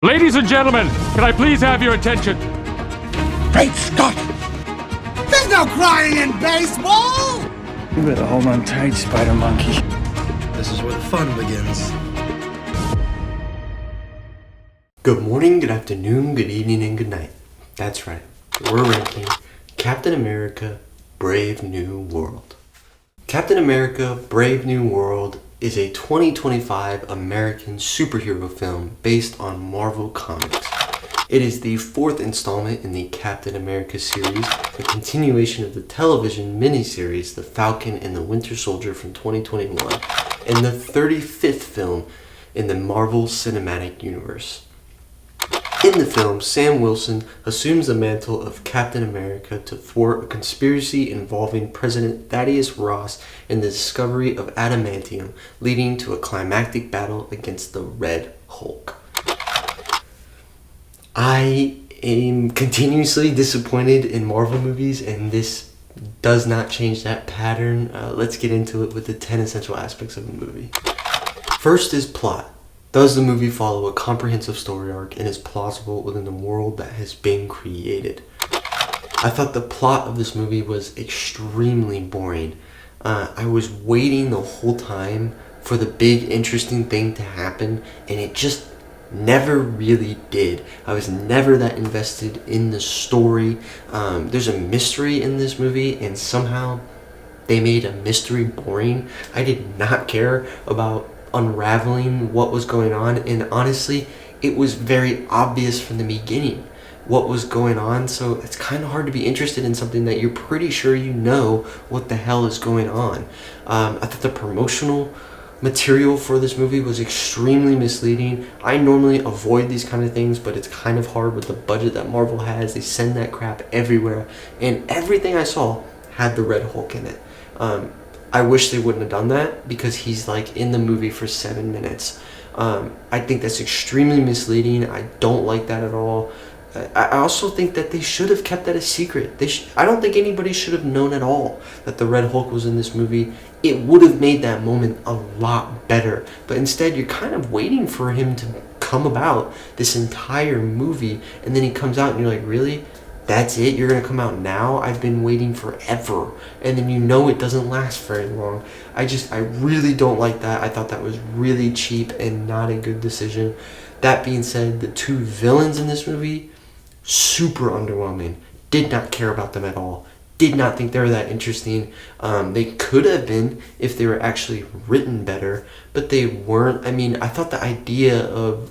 Ladies and gentlemen, can I please have your attention? Great Scott! There's no crying in baseball! You better hold on tight, Spider Monkey. This is where the fun begins. Good morning, good afternoon, good evening, and good night. That's right, we're ranking Captain America Brave New World. Captain America Brave New World is a 2025 American superhero film based on Marvel Comics. It is the fourth installment in the Captain America series, a continuation of the television miniseries The Falcon and the Winter Soldier from 2021, and the 35th film in the Marvel Cinematic Universe. In the film, Sam Wilson assumes the mantle of Captain America to thwart a conspiracy involving President Thaddeus Ross and the discovery of adamantium, leading to a climactic battle against the Red Hulk. I am continuously disappointed in Marvel movies, and this does not change that pattern. Let's get into it with the 10 essential aspects of a movie. First is plot. Does the movie follow a comprehensive story arc and is plausible within the world that has been created? I thought the plot of this movie was extremely boring. I was waiting the whole time for the big interesting thing to happen, and it just never really did. I was never that invested in the story. There's a mystery in this movie, and somehow they made a mystery boring. I did not care about unraveling what was going on, and honestly it was very obvious from the beginning what was going on, so it's kind of hard to be interested in something that you're pretty sure you know what the hell is going on. I thought the promotional material for this movie was extremely misleading. I normally avoid these kind of things, but it's kind of hard with the budget that Marvel has. They send that crap everywhere, and everything I saw had the Red Hulk in it. I wish they wouldn't have done that, because he's like in the movie for 7 minutes. I think that's extremely misleading. I don't like that at all. I also think that they should have kept that a secret. I don't think anybody should have known at all that the Red Hulk was in this movie. It would have made that moment a lot better. But instead, you're kind of waiting for him to come about this entire movie, and then he comes out and you're like, really? That's it? You're going to come out now? I've been waiting forever. And then you know it doesn't last very long. I really don't like that. I thought that was really cheap and not a good decision. That being said, the two villains in this movie, super underwhelming. Did not care about them at all. Did not think they were that interesting. They could have been if they were actually written better, but they weren't. I mean, I thought the idea of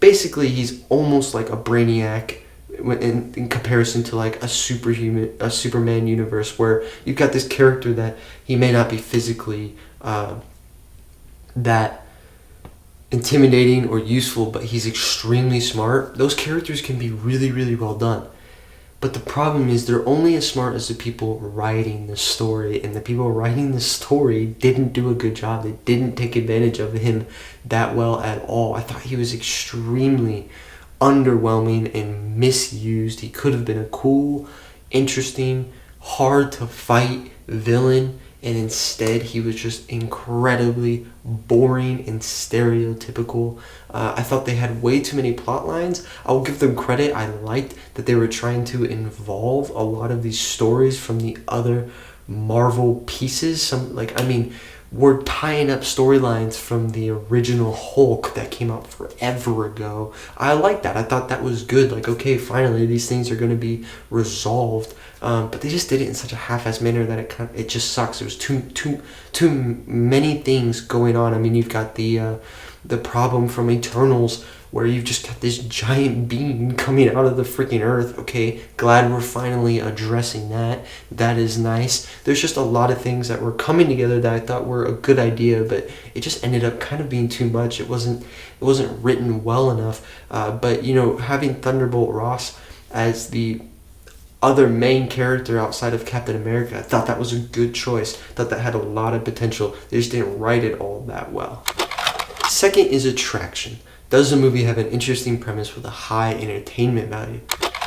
basically he's almost like a Brainiac in comparison to like a Superman universe, where you've got this character that he may not be physically that intimidating or useful, but he's extremely smart. Those characters can be really, really well done. But the problem is they're only as smart as the people writing the story, and the people writing the story didn't do a good job. They didn't take advantage of him that well at all. I thought he was extremely underwhelming and misused. He could have been a cool, interesting, hard to fight villain, and instead he was just incredibly boring and stereotypical. I thought they had way too many plot lines. I'll give them credit. I liked that they were trying to involve a lot of these stories from the other Marvel pieces. We're tying up storylines from the original Hulk that came out forever ago. I like that. I thought that was good. Like, okay, finally these things are going to be resolved. But they just did it in such a half-assed manner that it just sucks. There was too many things going on. I mean, you've got the problem from Eternals, where you've just got this giant being coming out of the freaking earth. Okay, glad we're finally addressing that. That is nice. There's just a lot of things that were coming together that I thought were a good idea, but it just ended up kind of being too much. It wasn't written well enough. But you know, having Thunderbolt Ross as the other main character outside of Captain America, I thought that was a good choice. I thought that had a lot of potential. They just didn't write it all that well. Second is attraction. Does the movie have an interesting premise with a high entertainment value?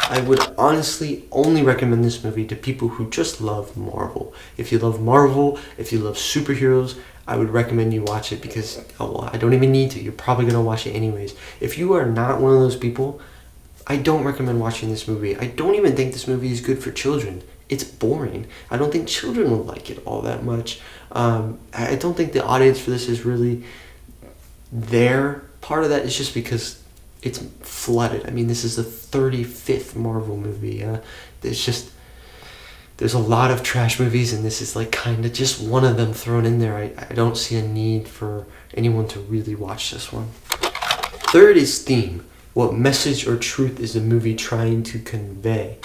I would honestly only recommend this movie to people who just love Marvel. If you love Marvel, if you love superheroes, I would recommend you watch it because, oh well, I don't even need to. You're probably going to watch it anyways. If you are not one of those people, I don't recommend watching this movie. I don't even think this movie is good for children. It's boring. I don't think children will like it all that much. I don't think the audience for this is really there. Part of that is just because it's flooded. I mean, this is the 35th Marvel movie. There's a lot of trash movies, and this is like kind of just one of them thrown in there. I don't see a need for anyone to really watch this one. Third is theme. What message or truth is the movie trying to convey?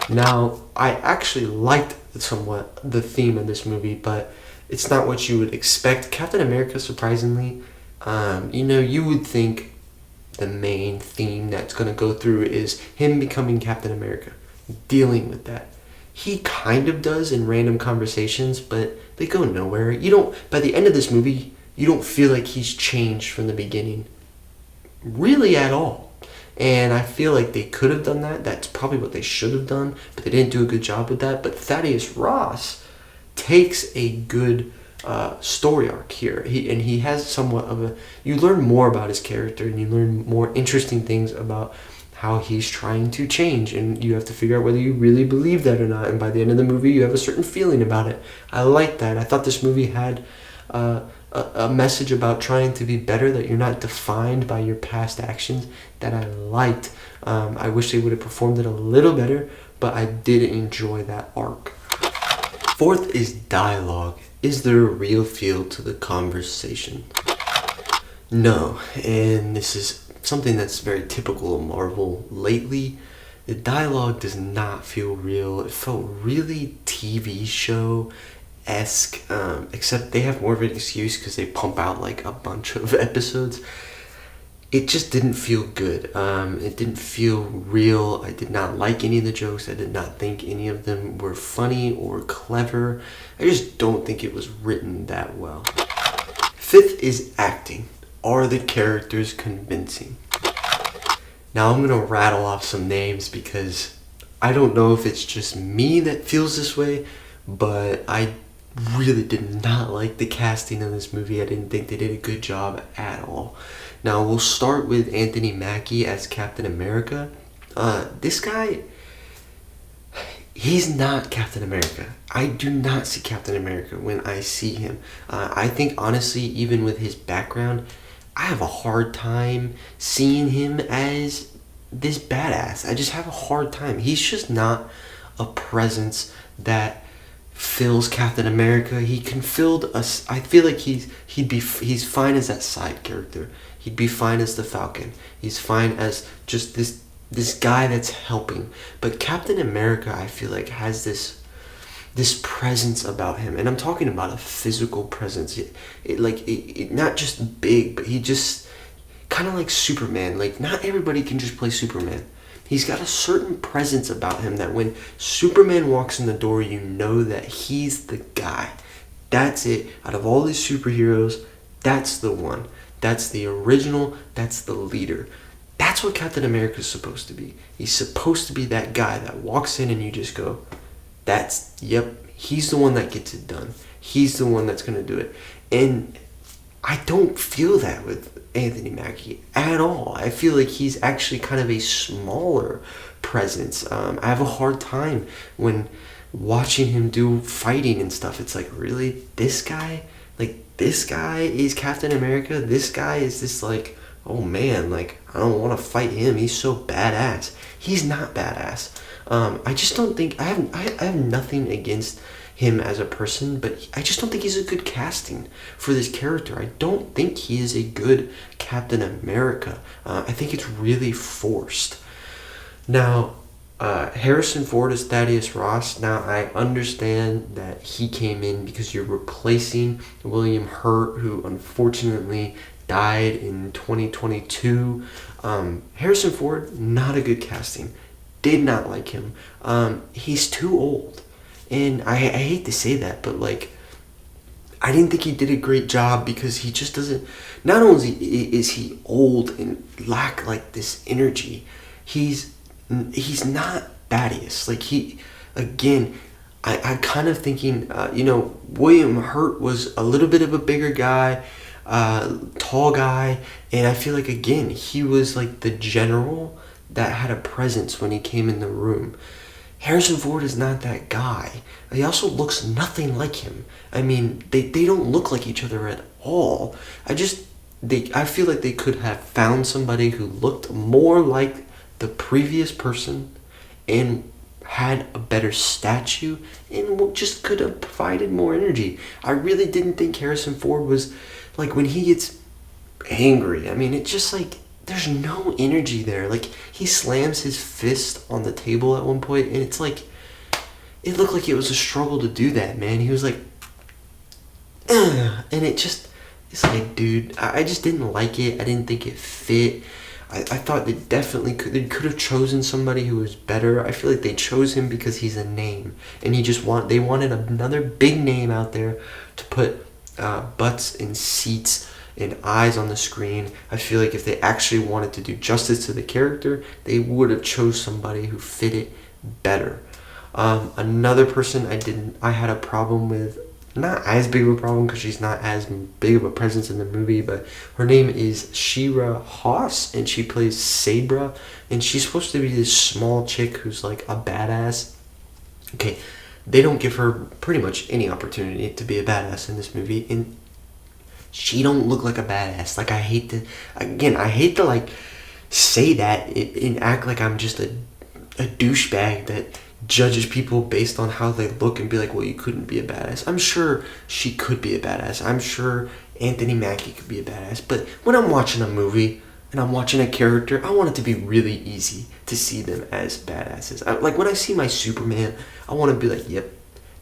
Now, I actually liked somewhat the theme of this movie, but it's not what you would expect. Captain America, surprisingly, you would think the main theme that's going to go through is him becoming Captain America, dealing with that. He kind of does in random conversations, but they go nowhere. By the end of this movie, you don't feel like he's changed from the beginning, really at all. And I feel like they could have done that. That's probably what they should have done, but they didn't do a good job with that. But Thaddeus Ross takes a good story arc here. He has somewhat of a... You learn more about his character, and you learn more interesting things about how he's trying to change, and you have to figure out whether you really believe that or not. And by the end of the movie, you have a certain feeling about it. I like that. I thought this movie had a message about trying to be better, that you're not defined by your past actions, that I liked. I wish they would have performed it a little better, but I did enjoy that arc. Fourth is dialogue. Is there a real feel to the conversation? No, and this is something that's very typical of Marvel lately. The dialogue does not feel real. It felt really TV show-esque, except they have more of an excuse because they pump out like a bunch of episodes. It just didn't feel good. It didn't feel real. I did not like any of the jokes. I did not think any of them were funny or clever. I just don't think it was written that well. Fifth is acting. Are the characters convincing? Now I'm going to rattle off some names because I don't know if it's just me that feels this way, but I really did not like the casting of this movie. I didn't think they did a good job at all. Now we'll start with Anthony Mackie as Captain America. This guy, he's not Captain America. I do not see Captain America when I see him. I think honestly, even with his background, I have a hard time seeing him as this badass. I just have a hard time. He's just not a presence that fills Captain America. He can fill us. I feel like he's fine as that side character. He'd be fine as the Falcon. He's fine as just this guy that's helping. But Captain America, I feel like, has this presence about him, and I'm talking about a physical presence. It not just big, but he just kind of like Superman. Like, not everybody can just play Superman. He's got a certain presence about him that when Superman walks in the door, you know that he's the guy. That's it. Out of all these superheroes, that's the one. That's the original. That's the leader. That's what Captain America is supposed to be. He's supposed to be that guy that walks in and you just go, he's the one that gets it done. He's the one that's going to do it. And I don't feel that with Anthony Mackie at all. I feel like he's actually kind of a smaller presence. I have a hard time when watching him do fighting and stuff. It's like, really? This guy? Like, this guy is Captain America? This guy is this, like, oh man, like, I don't want to fight him. He's so badass. He's not badass. I just don't think, I have nothing against him as a person, but I just don't think he's a good casting for this character. I don't think he is a good Captain America. I think it's really forced. Now, Harrison Ford is Thaddeus Ross. Now, I understand that he came in because you're replacing William Hurt, who unfortunately died in 2022. Harrison Ford, not a good casting. Did not like him. He's too old. And I hate to say that, but like, I didn't think he did a great job because he just doesn't, not only is he old and lack like this energy, he's not Thaddeus. Like, again, I kind of thinking, William Hurt was a little bit of a bigger guy, tall guy, and I feel like, again, he was like the general that had a presence when he came in the room. Harrison Ford is not that guy. He also looks nothing like him. I mean, they don't look like each other at all. I feel like they could have found somebody who looked more like the previous person and had a better statue and just could have provided more energy. I really didn't think Harrison Ford was, like, when he gets angry, I mean, it's just like, there's no energy there. Like, he slams his fist on the table at one point, and it's like, it looked like it was a struggle to do that, man. He was like, ugh, and it's like, dude, I just didn't like it. I didn't think it fit. I thought they could have chosen somebody who was better. I feel like they chose him because he's a name, and they wanted another big name out there to put butts and seats and eyes on the screen. I feel like if they actually wanted to do justice to the character, they would have chose somebody who fit it better. Another person I had a problem with, not as big of a problem because she's not as big of a presence in the movie, but her name is Shira Haas, and she plays Sabra, and she's supposed to be this small chick who's like a badass. Okay, they don't give her pretty much any opportunity to be a badass in this movie, and she don't look like a badass. Like, I hate to like say that and act like I'm just a douchebag that judges people based on how they look and be like, well, you couldn't be a badass. I'm sure she could be a badass. I'm sure Anthony Mackie could be a badass. But when I'm watching a movie and I'm watching a character, I want it to be really easy to see them as badasses. Like, when I see my Superman, I want to be like, yep,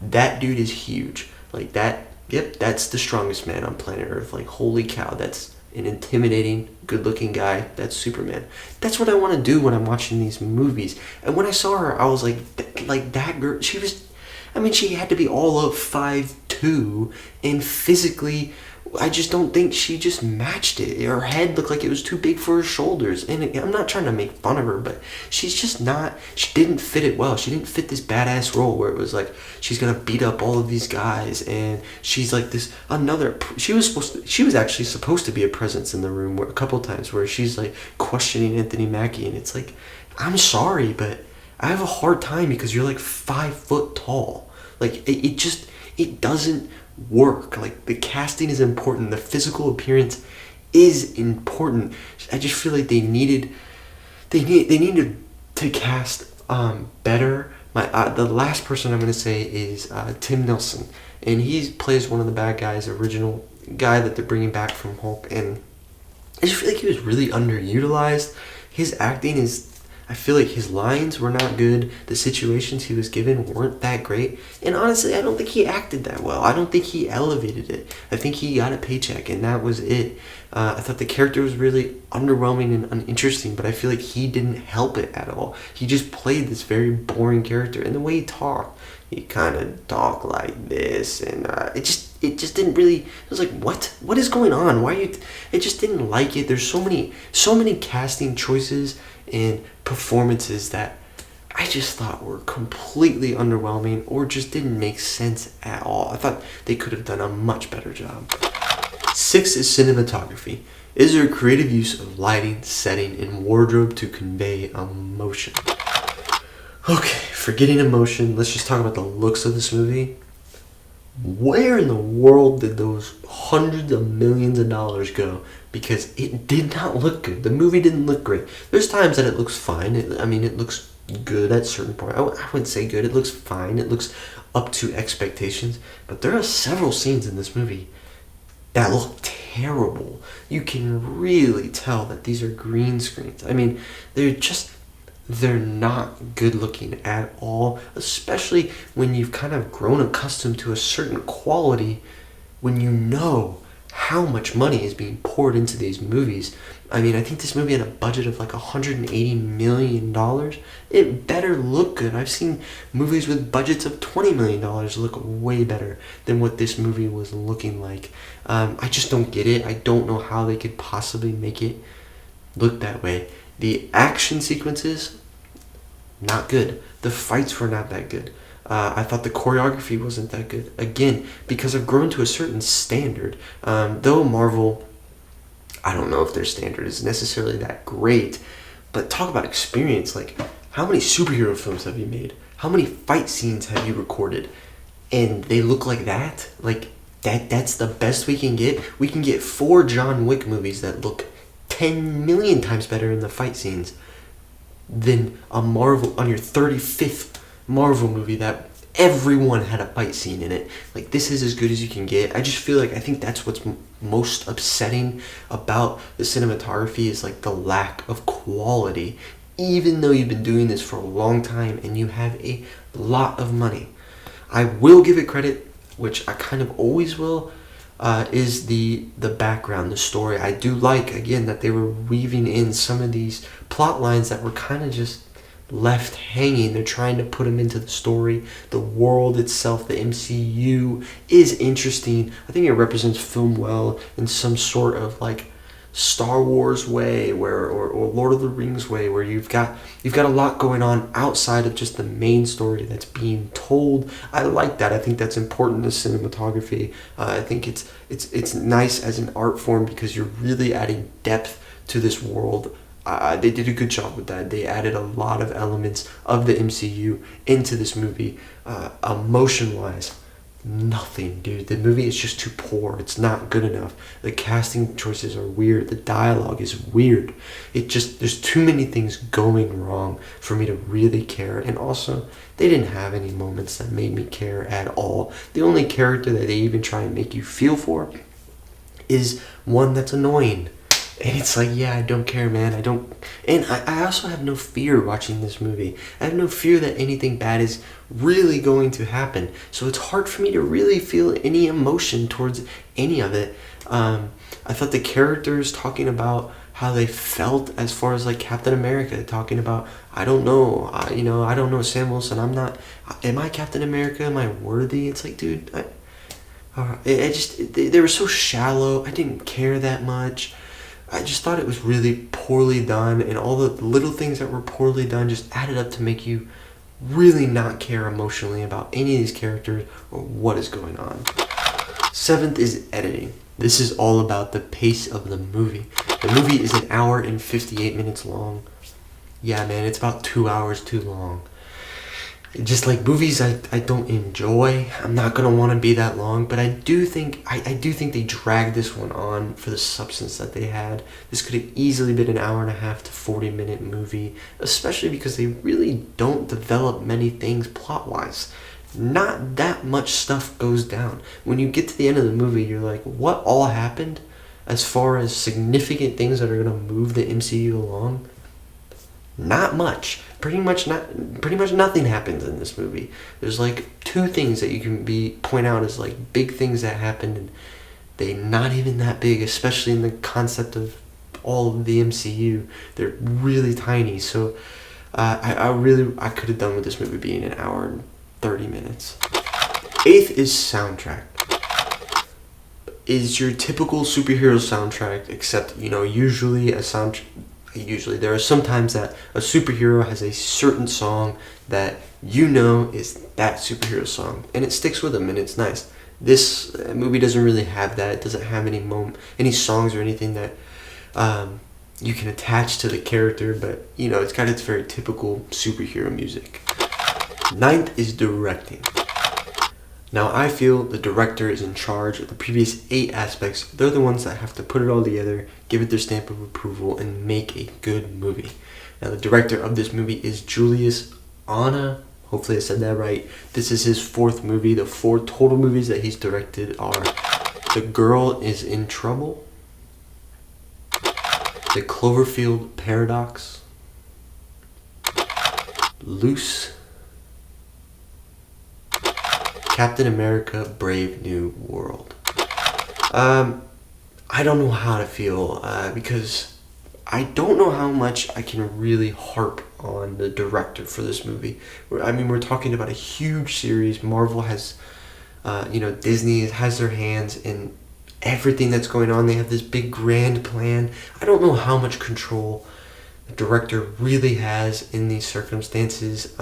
that dude is huge. Like, that's the strongest man on planet Earth. Like, holy cow, that's an intimidating, good-looking guy. That's Superman. That's what I want to do when I'm watching these movies. And when I saw her, I was like that girl, she had to be all of 5'2", and physically, I just don't think she just matched it. Her head looked like it was too big for her shoulders. And I'm not trying to make fun of her, but she didn't fit it well. She didn't fit this badass role where it was like, she's going to beat up all of these guys. And she's like she was actually supposed to be a presence in the room a couple times where she's like questioning Anthony Mackie. And it's like, I'm sorry, but I have a hard time because you're like 5 foot tall. Like, it doesn't work. Like, the casting is important, the physical appearance is important. I just feel like they needed to cast better. The last person I'm going to say is Tim Nelson, and he plays one of the bad guys, original guy that they're bringing back from Hulk, and I just feel like he was really underutilized. His acting I feel like his lines were not good. The situations he was given weren't that great. And honestly, I don't think he acted that well. I don't think he elevated it. I think he got a paycheck, and that was it. I thought the character was really underwhelming and uninteresting, but I feel like he didn't help it at all. He just played this very boring character. And the way he talked, he kind of talked like this, and it just didn't really. It was like, what is going on? Why are you? I just didn't like it. There's so many casting choices and performances that I just thought were completely underwhelming or just didn't make sense at all. I thought they could have done a much better job. 6 is cinematography. Is there a creative use of lighting, setting, and wardrobe to convey emotion? Okay, forgetting emotion, let's just talk about the looks of this movie. Where in the world did those hundreds of millions of dollars go? Because it did not look good. The movie didn't look great. There's times that it looks fine. It looks good at certain points. I wouldn't say good. It looks fine. It looks up to expectations. But there are several scenes in this movie that look terrible. You can really tell that these are green screens. I mean, they're not good looking at all, especially when you've kind of grown accustomed to a certain quality when you know how much money is being poured into these movies. I mean, I think this movie had a budget of like $180 million. It better look good. I've seen movies with budgets of $20 million look way better than what this movie was looking like. I just don't get it. I don't know how they could possibly make it look that way. The action sequences, not good. The fights were not that good. I thought the choreography wasn't that good. Again, because I've grown to a certain standard. Though Marvel, I don't know if their standard is necessarily that great, but talk about experience. Like, how many superhero films have you made? How many fight scenes have you recorded? And they look like that? Like, that's the best we can get? We can get 4 John Wick movies that look 10 million times better in the fight scenes than a Marvel, on your 35th Marvel movie that everyone had a fight scene in it. Like, this is as good as you can get. I just feel like, I think that's what's most upsetting about the cinematography, is like the lack of quality. Even though you've been doing this for a long time and you have a lot of money, I will give it credit, which I kind of always will, is the background, the story. I do like, again, that they were weaving in some of these plot lines that were kind of just left hanging. They're trying to put them into the story. The world itself, the MCU, is interesting. I think it represents film well in some sort of like Star Wars way, or Lord of the Rings way, where you've got a lot going on outside of just the main story that's being told. I like that. I think that's important to cinematography. I think it's nice as an art form because you're really adding depth to this world. They did a good job with that. They added a lot of elements of the MCU into this movie. Emotion-wise, nothing, dude. The movie is just too poor. It's not good enough. The casting choices are weird. The dialogue is weird. There's too many things going wrong for me to really care. And also, they didn't have any moments that made me care at all. The only character that they even try and make you feel for is one that's annoying. And it's like, yeah, I don't care, man. I also have no fear watching this movie. I have no fear that anything bad is really going to happen. So it's hard for me to really feel any emotion towards any of it. I thought the characters talking about how they felt, as far as like Captain America talking about, I don't know, I don't know, Sam Wilson, am I Captain America? Am I worthy? It's like, dude, they were so shallow. I didn't care that much. I just thought it was really poorly done, and all the little things that were poorly done just added up to make you really not care emotionally about any of these characters or what is going on. 7th is editing. This is all about the pace of the movie. The movie is 1 hour and 58 minutes long. Yeah, man, it's about 2 hours too long. Just like movies I don't enjoy. I'm not gonna want to be that long, but I do think they dragged this one on for the substance that they had. This could have easily been 1 hour and a half to 40-minute movie, especially because they really don't develop many things plot-wise. Not that much stuff goes down. When you get to the end of the movie, you're like, what all happened? As far as significant things that are gonna move the MCU along, not much. Pretty much nothing happens in this movie. There's like 2 things that you can point out as like big things that happened, and they're not even that big, especially in the concept of all of the MCU. They're really tiny. So I could have done with this movie being 1 hour and 30 minutes. 8th is soundtrack. Is your typical superhero soundtrack, except usually there are some times that a superhero has a certain song that is that superhero song, and it sticks with them, and it's nice. This movie doesn't really have that. It doesn't have any songs or anything that you can attach to the character, but it's got its very typical superhero music. 9th is directing. Now, I feel the director is in charge of the previous 8 aspects. They're the ones that have to put it all together, give it their stamp of approval, and make a good movie. Now, the director of this movie is Julius Onah. Hopefully I said that right. This is his 4th movie. The 4 total movies that he's directed are The Girl is in Trouble, The Cloverfield Paradox, Loose, Captain America Brave New World. I don't know how to feel because I don't know how much I can really harp on the director for this movie. We're talking about a huge series. Marvel has, Disney has their hands in everything that's going on. They have this big grand plan. I don't know how much control the director really has in these circumstances.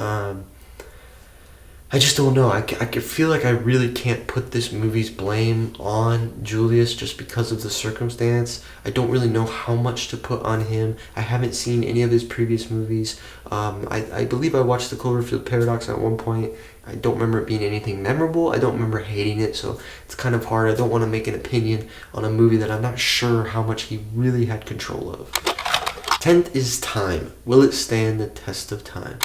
I just don't know. I feel like I really can't put this movie's blame on Julius just because of the circumstance. I don't really know how much to put on him. I haven't seen any of his previous movies. I believe I watched The Cloverfield Paradox at one point. I don't remember it being anything memorable. I don't remember hating it, so it's kind of hard. I don't want to make an opinion on a movie that I'm not sure how much he really had control of. 10th is Time. Will it stand the test of time?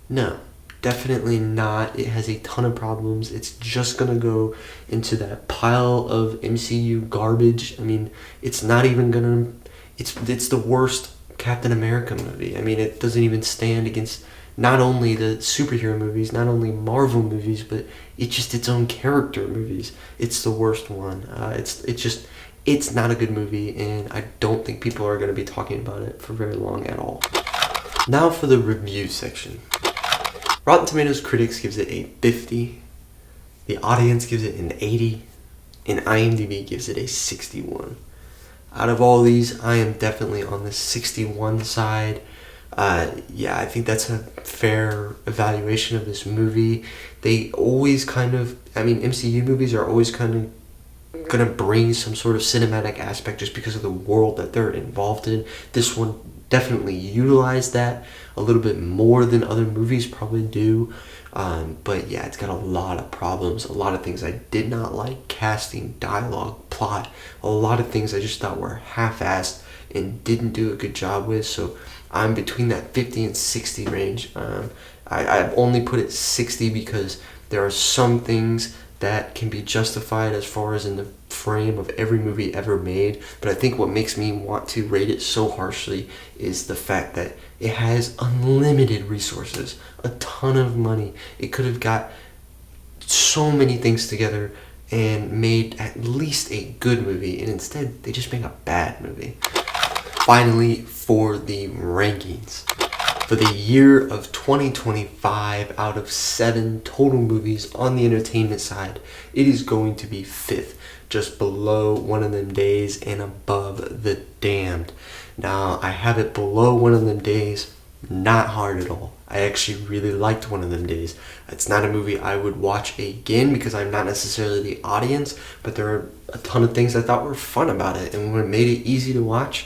No. Definitely not. It has a ton of problems. It's just gonna go into that pile of MCU garbage. I mean, it's not even gonna... It's the worst Captain America movie. I mean, it doesn't even stand against not only the superhero movies, not only Marvel movies, but it's just its own character movies. It's the worst one. It's not a good movie, and I don't think people are gonna be talking about it for very long at all. Now for the review section. Rotten Tomatoes critics gives it a 50, the audience gives it an 80, and IMDb gives it a 61. Out of all these, I am definitely on the 61 side. Yeah, I think that's a fair evaluation of this movie. They always MCU movies are always kind of gonna bring some sort of cinematic aspect just because of the world that they're involved in. This one definitely utilized that a little bit more than other movies probably do, but yeah, it's got a lot of problems, a lot of things I did not like: casting, dialogue, plot, a lot of things I just thought were half-assed and didn't do a good job with. So I'm between that 50 and 60 range. I've only put it 60 because there are some things that can be justified as far as in the frame of every movie ever made, but I think what makes me want to rate it so harshly is the fact that it has unlimited resources, a ton of money. It could have got so many things together and made at least a good movie, and instead they just make a bad movie. Finally, for the rankings. For the year of 2025, out of 7 total movies on the entertainment side, it is going to be 5th, just below One of Them Days and above The Damned. Now, I have it below One of Them Days, not hard at all. I actually really liked One of Them Days. It's not a movie I would watch again because I'm not necessarily the audience, but there are a ton of things I thought were fun about it and what made it easy to watch.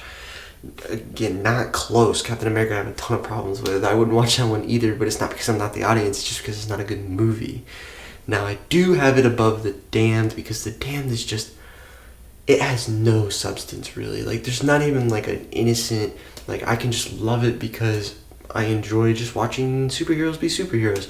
Again, not close. Captain America I have a ton of problems with. I wouldn't watch that one either, but it's not because I'm not the audience, it's just because it's not a good movie. Now, I do have it above The Damned because The Damned is just... it has no substance, really. Like, there's not even, like, an innocent... like, I can just love it because I enjoy just watching superheroes be superheroes.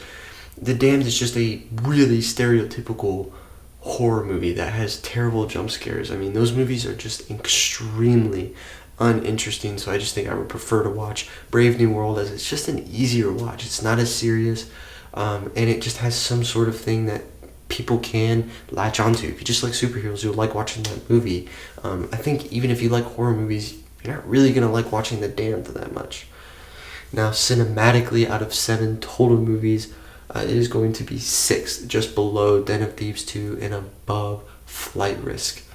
The Damned is just a really stereotypical horror movie that has terrible jump scares. I mean, those movies are just extremely uninteresting, so I just think I would prefer to watch Brave New World, as it's just an easier watch. It's not as serious, and it just has some sort of thing that people can latch onto. If you just like superheroes, you'll like watching that movie. I think even if you like horror movies, you're not really gonna like watching The Damned that much. Now, cinematically, out of 7 total movies, it is going to be 6, just below Den of Thieves 2 and above Flight Risk.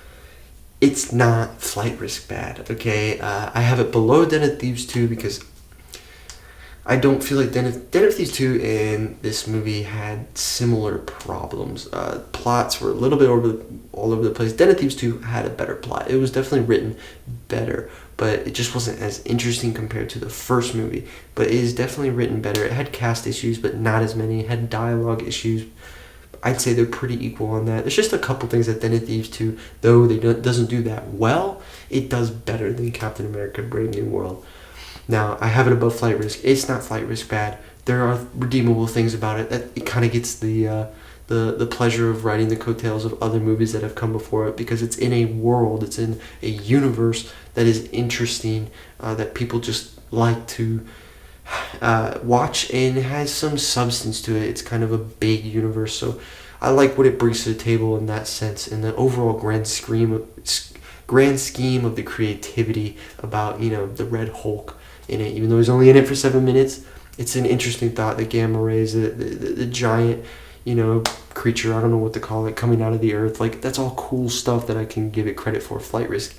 It's not Flight Risk bad, okay? I have it below Den of Thieves 2 because I don't feel like Den of Thieves 2 and this movie had similar problems. Plots were a little bit all over the place. Den of Thieves 2 had a better plot. It was definitely written better, but it just wasn't as interesting compared to the first movie. But it is definitely written better. It had cast issues, but not as many. It had dialogue issues. I'd say they're pretty equal on that. There's just a couple things that Den of Thieves 2, though doesn't do that well, it does better than Captain America Brave New World. Now, I have it above Flight Risk. It's not Flight Risk bad. There are redeemable things about it. That it kind of gets the pleasure of riding the coattails of other movies that have come before it, because it's in a world, it's in a universe that is interesting, that people just like to watch, and has some substance to it. It's kind of a big universe, so I like what it brings to the table in that sense, and the overall grand scheme of the creativity about, the Red Hulk in it. Even though he's only in it for 7 minutes, it's an interesting thought. The gamma rays, the giant, creature, I don't know what to call it, coming out of the earth. Like, that's all cool stuff that I can give it credit for. Flight Risk,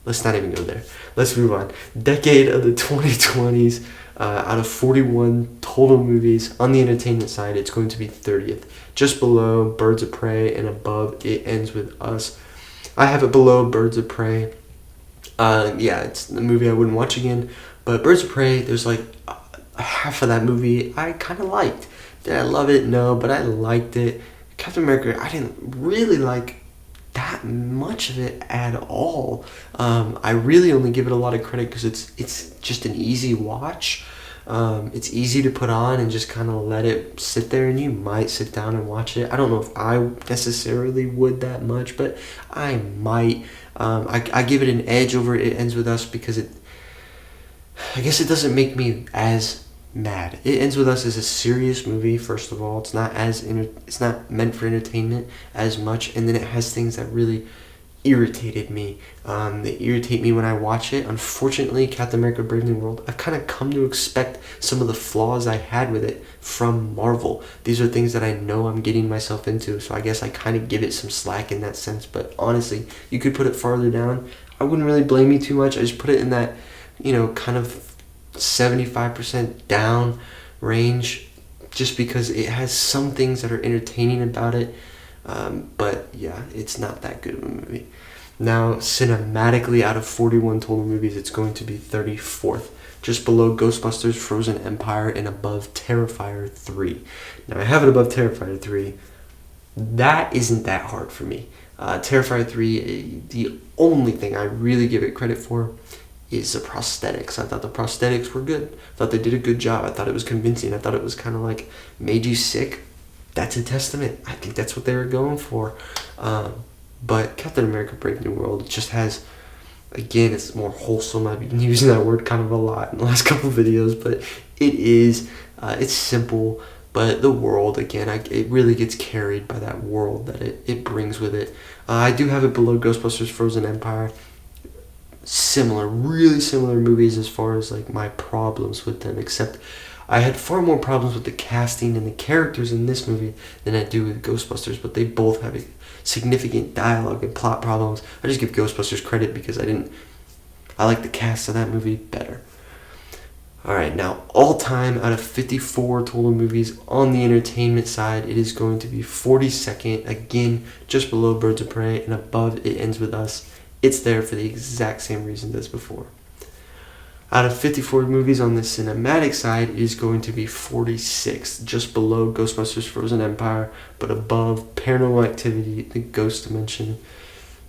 let's not even go there. Let's move on. Decade of the 2020s. Out of 41 total movies on the entertainment side, it's going to be 30th. Just below Birds of Prey and above It Ends With Us. I have it below Birds of Prey. Yeah, it's the movie I wouldn't watch again. But Birds of Prey, there's like half of that movie I kind of liked. Did I love it? No, but I liked it. Captain America, I didn't really like that much of it at all. I really only give it a lot of credit because it's just an easy watch. It's easy to put on and just kind of let it sit there, and you might sit down and watch it. I don't know if I necessarily would that much, but I might. I give it an edge over It Ends With Us because I guess it doesn't make me as mad. It Ends With Us is a serious movie. First of all, it's not meant for entertainment as much, and then it has things that really irritated me. They irritate me when I watch it. Unfortunately, Captain America: Brave New World, I've kind of come to expect some of the flaws I had with it from Marvel. These are things that I know I'm getting myself into, so I guess I kind of give it some slack in that sense. But honestly, you could put it farther down. I wouldn't really blame you too much. I just put it in that, kind of 75% down range, just because it has some things that are entertaining about it, but yeah, it's not that good of a movie. Now, cinematically, out of 41 total movies, it's going to be 34th, just below Ghostbusters: Frozen Empire and above Terrifier 3. Now, I have it above Terrifier 3. That isn't that hard for me. Terrifier 3, the only thing I really give it credit for is the prosthetics. I thought the prosthetics were good. I thought they did a good job. I thought it was convincing. I thought it was kind of like made you sick. That's a testament. I think that's what they were going for. But Captain America: Brave New World just has, again, it's more wholesome. I've been using that word kind of a lot in the last couple of videos, but it's simple. But the world, again, it really gets carried by that world that it brings with it. I do have it below Ghostbusters: Frozen Empire. Really similar movies as far as like my problems with them, except I had far more problems with the casting and the characters in this movie than I do with Ghostbusters, but they both have significant dialogue and plot problems. I just give Ghostbusters credit because I like the cast of that movie better. Alright, now all time out of 54 total movies on the entertainment side, it is going to be 42nd, again just below Birds of Prey and above It Ends With Us. It's there for the exact same reason as before. Out of 54 movies on the cinematic side, it is going to be 46th, just below Ghostbusters: Frozen Empire, but above Paranormal Activity: The Ghost Dimension.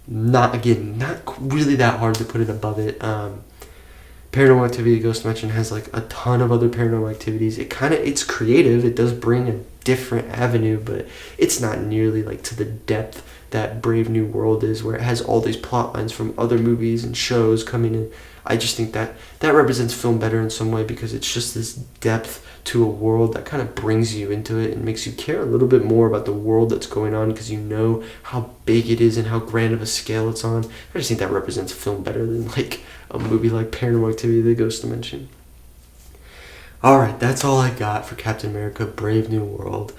Not really that hard to put it above it. Paranormal Activity: The Ghost Dimension has like a ton of other paranormal activities. It's creative. It does bring a different avenue, but it's not nearly like to the depth that Brave New World is, where it has all these plot lines from other movies and shows coming in. I just think that represents film better in some way, because it's just this depth to a world that kind of brings you into it and makes you care a little bit more about the world that's going on, because you know how big it is and how grand of a scale it's on. I just think that represents film better than like a movie like Paranormal Activity: The Ghost Dimension. Alright, that's all I got for Captain America: Brave New World.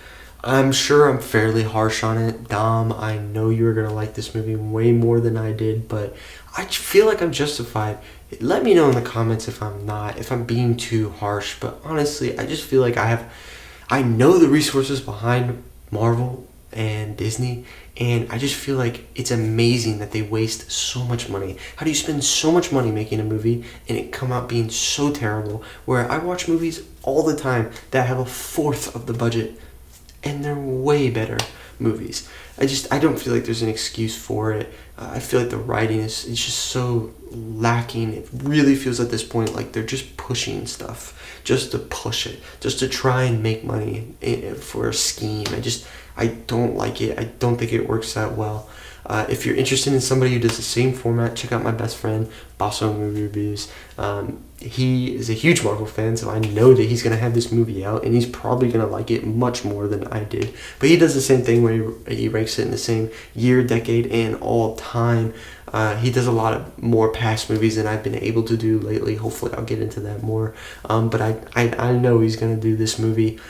I'm sure I'm fairly harsh on it. Dom, I know you're going to like this movie way more than I did, but I feel like I'm justified. Let me know in the comments if I'm not, if I'm being too harsh, but honestly, I just feel like I know the resources behind Marvel and Disney, and I just feel like it's amazing that they waste so much money. How do you spend so much money making a movie and it come out being so terrible, where I watch movies all the time that have a fourth of the budget and they're way better movies. I don't feel like there's an excuse for it. I feel like the writing is just so lacking. It really feels at this point like they're just pushing stuff just to push it, just to try and make money for a scheme. I don't like it. I don't think it works that well. If you're interested in somebody who does the same format, check out my best friend, Bosso Movie Reviews. He is a huge Marvel fan, so I know that he's going to have this movie out, and he's probably going to like it much more than I did. But he does the same thing where he ranks it in the same year, decade, and all time. He does a lot of more past movies than I've been able to do lately. Hopefully I'll get into that more. But I know he's going to do this movie.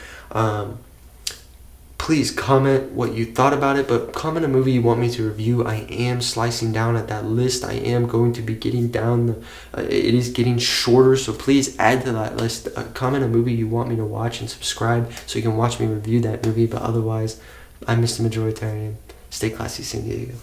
please comment what you thought about it, but comment a movie you want me to review. I am slicing down at that list. I am going to be getting down. It is getting shorter, so please add to that list. Comment a movie you want me to watch and subscribe so you can watch me review that movie. But otherwise, I'm Mr. Majoritarian. Stay classy, San Diego.